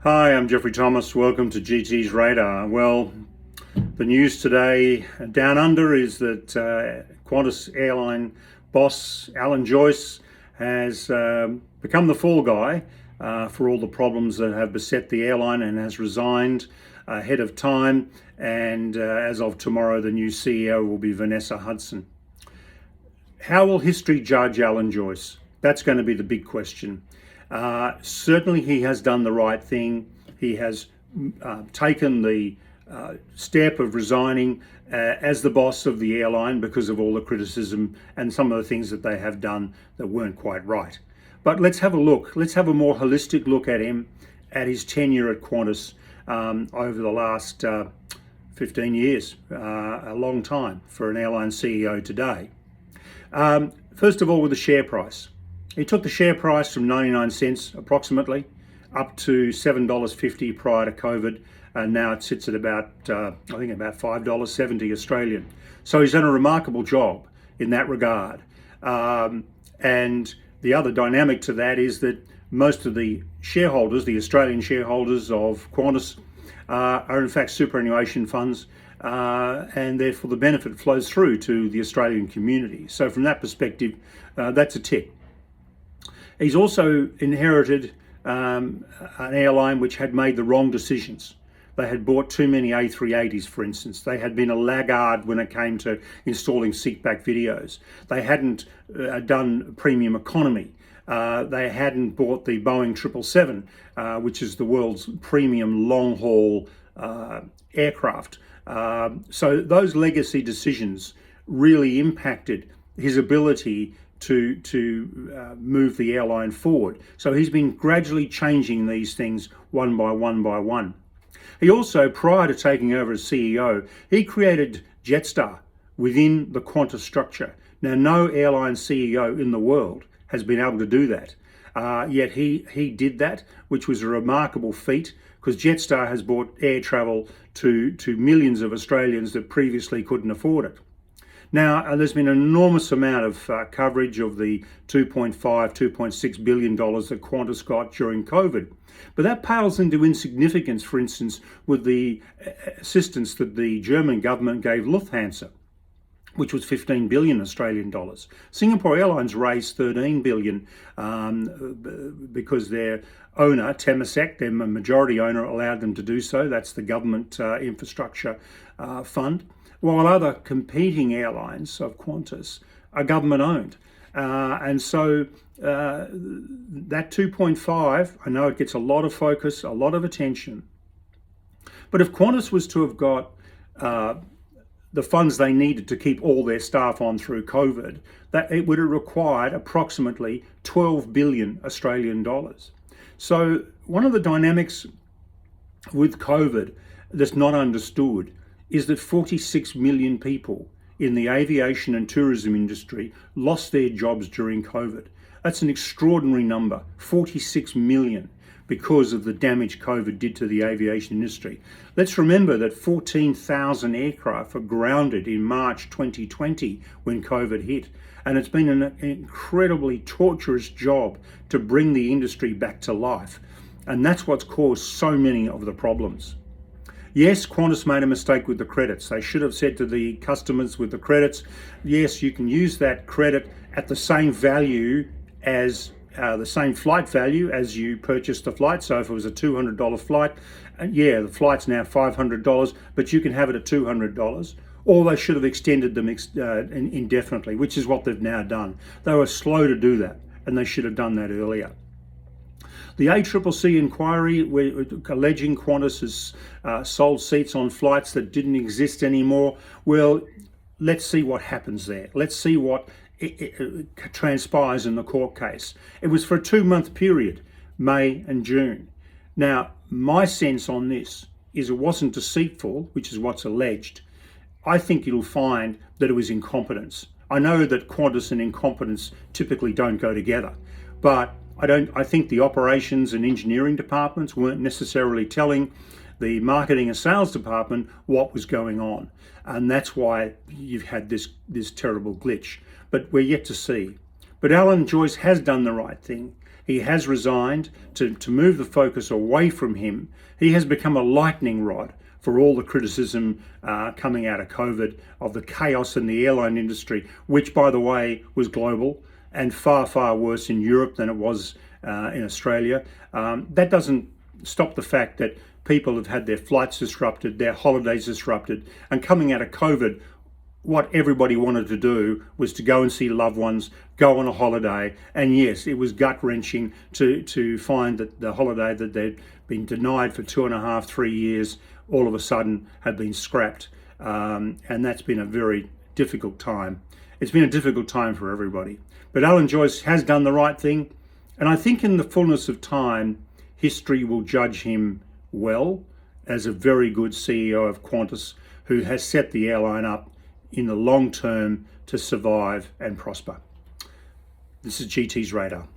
Hi, I'm Jeffrey Thomas. Welcome to GT's Radar. Well, the news today down under is that Qantas airline boss Alan Joyce has become the fall guy for all the problems that have beset the airline and has resigned ahead of time. And as of tomorrow, the new CEO will be Vanessa Hudson. How will history judge Alan Joyce? That's going to be the big question. Certainly, he has done the right thing. He has taken the step of resigning as the boss of the airline because of all the criticism and some of the things that they have done that weren't quite right. But let's have a look. Let's have a more holistic look at him, at his tenure at Qantas over the last 15 years, a long time for an airline CEO today. First of all, with the share price. He took the share price from 99 cents approximately up to $7.50 prior to COVID, and now it sits at about, I think about $5.70 Australian. So he's done a remarkable job in that regard. And the other dynamic to that is that most of the shareholders, the Australian shareholders of Qantas, are in fact superannuation funds, and therefore the benefit flows through to the Australian community. So from that perspective, that's a tick. He's also inherited an airline which had made the wrong decisions. They had bought too many A380s, for instance. They had been a laggard when it came to installing seatback videos. They hadn't done premium economy. They hadn't bought the Boeing 777, which is the world's premium long-haul aircraft. So those legacy decisions really impacted his ability to move the airline forward. So he's been gradually changing these things one by one. He also, prior to taking over as CEO, he created Jetstar within the Qantas structure. Now, no airline CEO in the world has been able to do that. Yet he did that, which was a remarkable feat, because Jetstar has brought air travel to millions of Australians that previously couldn't afford it. Now, there's been an enormous amount of coverage of the $2.6 billion that Qantas got during COVID. But that pales into insignificance, for instance, with the assistance that the German government gave Lufthansa, which was 15 billion Australian dollars. Singapore Airlines raised 13 billion because their owner, Temasek, their majority owner, allowed them to do so. That's the government infrastructure fund. While other competing airlines of Qantas are government owned. And so that 2.5, I know it gets a lot of focus, a lot of attention. But if Qantas was to have got the funds they needed to keep all their staff on through COVID, that it would have required approximately 12 billion Australian dollars. So one of the dynamics with COVID that's not understood is that 46 million people in the aviation and tourism industry lost their jobs during COVID. That's an extraordinary number, 46 million, because of the damage COVID did to the aviation industry. Let's remember that 14,000 aircraft were grounded in March 2020 when COVID hit. And it's been an incredibly torturous job to bring the industry back to life. And that's what's caused so many of the problems. Yes, Qantas made a mistake with the credits. They should have said to the customers with the credits, yes, you can use that credit at the same value as the same flight value as you purchased the flight. So if it was a $200 flight, the flight's now $500, but you can have it at $200. Or they should have extended them indefinitely, which is what they've now done. They were slow to do that, and they should have done that earlier. The ACCC inquiry, we're alleging Qantas has sold seats on flights that didn't exist anymore. Well, let's see what happens there. Let's see what it transpires in the court case. It was for a 2-month period, May and June. Now, my sense on this is it wasn't deceitful, which is what's alleged. I think you'll find that it was incompetence. I know that Qantas and incompetence typically don't go together, but I think the operations and engineering departments weren't necessarily telling the marketing and sales department what was going on. And that's why you've had this terrible glitch. But we're yet to see. But Alan Joyce has done the right thing. he has resigned to move the focus away from him. He has become a lightning rod for all the criticism coming out of COVID, of the chaos in the airline industry, which, by the way, was global and far, far worse in Europe than it was in Australia. That doesn't stop the fact that people have had their flights disrupted, their holidays disrupted, and coming out of COVID, what everybody wanted to do was to go and see loved ones, go on a holiday. And yes, it was gut-wrenching to find that the holiday that they'd been denied for 2.5, 3 years, all of a sudden had been scrapped. And that's been a very difficult time. It's been a difficult time for everybody. But Alan Joyce has done the right thing. And I think in the fullness of time, history will judge him well as a very good CEO of Qantas, who has set the airline up in the long term to survive and prosper. This is GT's Radar.